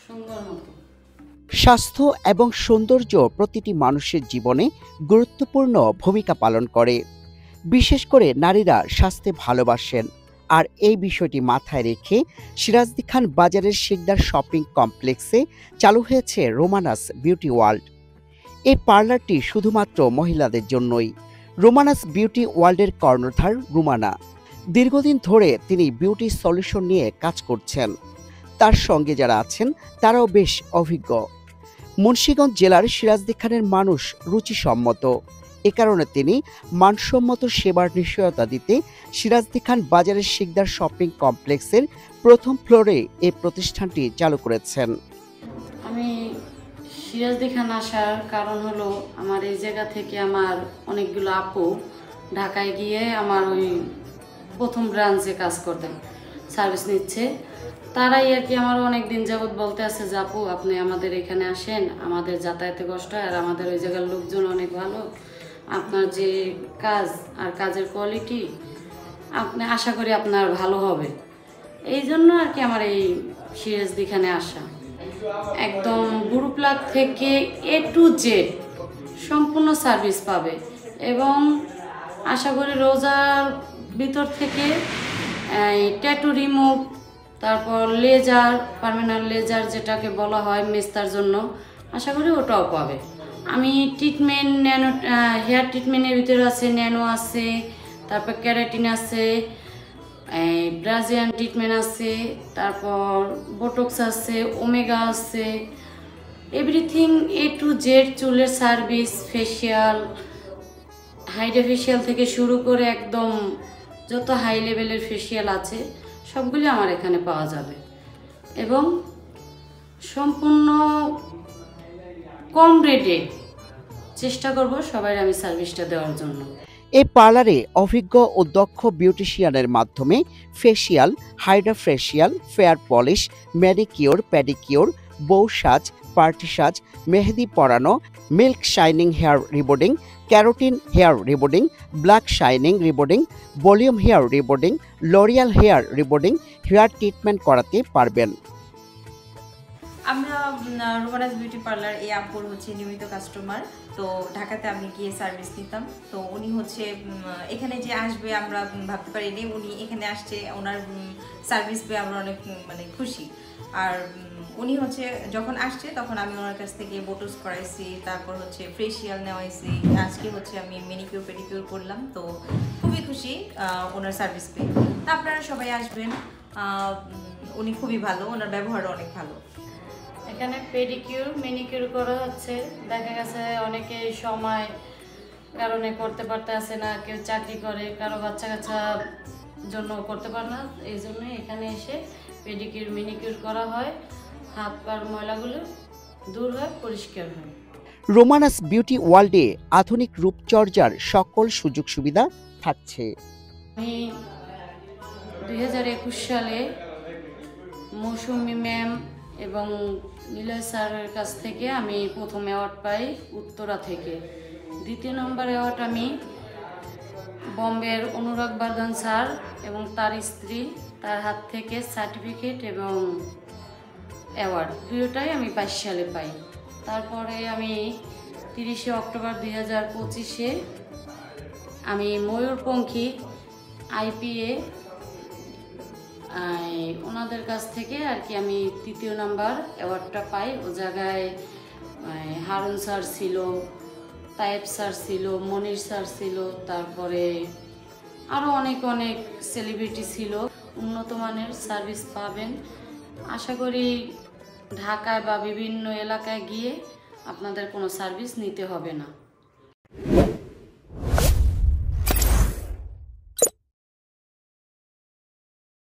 সুন্দর মতো। স্বাস্থ্য এবং সৌন্দর্য প্রতিটি মানুষের জীবনে গুরুত্বপূর্ণ ভূমিকা পালন করে। বিশেষ করে নারীরা স্বাস্থ্যে ভালোবাসেন। আর এই বিষয়টি মাথায় রেখে সিরাজদি খান বাজারের শিকদার শপিং কমপ্লেক্সে চালু হয়েছে রোমানাস বিউটি ওয়ার্ল্ড। এই পার্লারটি শুধুমাত্র মহিলাদের জন্যই। রোমানাস বিউটি ওয়ার্ল্ডের কর্ণধার রুমানা। দীর্ঘদিন ধরে তিনি বিউটি সলিউশন নিয়ে কাজ করছেন। তার সঙ্গে যারা আছেন তারাও বেশ অভিজ্ঞ। মুন্সিগঞ্জ জেলার সিরাজদি খানের মানুষ রুচিসম্মত। এ কারণে তিনি মানসম্মত সেবার নিশ্চয়তা দিতে সিরাজদি খান বাজারের শিকদার শপিং কমপ্লেক্সের প্রথম ফ্লোরে এই প্রতিষ্ঠানটি চালু করেছেন। আমি সিরাজদি খান আসার কারণ হলো আমার এই জায়গা থেকে আমার অনেকগুলো আপু ঢাকায় গিয়ে আমার ওই প্রথম ব্রাঞ্চে কাজ করতেন, সার্ভিস নিচ্ছে। তারাই আর কি আমার অনেক দিন যাবৎ বলতে আছে যে আপু আপনি আমাদের এখানে আসেন, আমাদের যাতায়াতে কষ্ট হয়, আর আমাদের ওই জায়গার লোকজন অনেক ভালো, আপনার যে কাজ আর কাজের কোয়ালিটি আপনি আশা করি আপনার ভালো হবে। এই জন্য আর কি আমার এই সিরাজদি খানে আসা। একদম বুড়ুপ্লাগ থেকে A to Z সম্পূর্ণ সার্ভিস পাবে এবং আশা করি রোজার ভিতর থেকে ট্যাটু রিমুভ, তারপর লেজার, পার্মানেন্ট লেজার যেটাকে বলা হয় মেস্তার জন্য, আশা করি ওটাও পাবে। আমি ট্রিটমেন্ট ন্যানো হেয়ার ট্রিটমেন্টের ভিতরে আছে, ন্যানো আছে, তারপর ক্যারাটিন আছে, ব্রাজিলিয়ান ট্রিটমেন্ট আছে, তারপর বোটক্স আছে, ওমেগা আছে, এভরিথিং A to Z চুলের সার্ভিস, ফেসিয়াল, হাইড্রা ফেসিয়াল থেকে শুরু করে একদম যত হাই লেভেলের ফেসিয়াল আছে সবগুলি আমার এখানে পাওয়া যাবে এবং সম্পূর্ণ কম রেটে চেষ্টা করব সবাই আমি সার্ভিসটা দেওয়ার জন্য। এই পার্লারে অভিজ্ঞ ও দক্ষ বিউটিশিয়ানের মাধ্যমে facial, hydra facial, fair polish, manicure, pedicure, বউ সাজ, পার্টি সাজ, মেহেদি পরানো, milk shining hair rebonding, keratin hair rebonding, black shining rebonding, volume hair rebonding, L'Oreal hair rebonding, hair treatment করাতে পারবেন। আমরা রোমানাস বিউটি পার্লার এই আপুর হচ্ছে নিয়মিত কাস্টমার। তো ঢাকাতে আমি গিয়ে সার্ভিস নিতাম। তো উনি হচ্ছে এখানে যে আসবে আমরা ভাবতে পারিনি, উনি এখানে আসছে, ওনার সার্ভিস পেয়ে আমরা অনেক খুশি। আর উনি হচ্ছে যখন আসছে তখন আমি ওনার কাছ থেকে বোটক্স করাইছি, তারপর হচ্ছে ফেসিয়াল নেওয়াইছি, আজকে হচ্ছে আমি ম্যানিকিউর পেডিকিউর করলাম। তো খুবই খুশি ওনার সার্ভিস পেয়ে। তা আপনারা সবাই আসবেন, উনি খুবই ভালো, ওনার ব্যবহারও অনেক ভালো। এখানে পেডিকিউর ম্যানিকিউর করা হচ্ছে। দেখা গেছে অনেকে সময় কারণে করতে পারতে আসে না, কেউ চাকরি করে, কারো বাচ্চা কাচ্চা জন্য করতে পারে না, এই জন্য এখানে এসে পেডিকিউর ম্যানিকিউর করা হয়, হাত পার ময়লাগুলো দূর হয়, পরিষ্কার হয়। রোমানাস বিউটি ওয়ার্ল্ডে আধুনিক রূপচর্চার সকল সুযোগ সুবিধা থাকছে। আমি 2021 সালে মৌসুমী ম্যাম এবং নীলয় স্যারের কাছ থেকে আমি প্রথম অ্যাওয়ার্ড পাই উত্তরা থেকে। দ্বিতীয় নম্বর অ্যাওয়ার্ড আমি বম্বের অনুরাগ বর্ধন স্যার এবং তার স্ত্রী, তার হাত থেকে সার্টিফিকেট এবং অ্যাওয়ার্ড দুটোটাই আমি 22 সালে পাই। তারপরে আমি 30শে অক্টোবর 2025-এ আমি ময়ূরপঙ্খী IPA ওনাদের কাছ থেকে আর কি আমি 3য় নাম্বার অ্যাওয়ার্ডটা পাই। ও জায়গায় হারুন স্যার ছিল, তায়েব স্যার ছিল, মনির স্যার ছিল, তারপরে আরও অনেক অনেক সেলিব্রিটি ছিল। উন্নত মানের সার্ভিস পাবেন। আশা করি ঢাকায় বা বিভিন্ন এলাকায় গিয়ে আপনাদের কোনো সার্ভিস নিতে হবে না।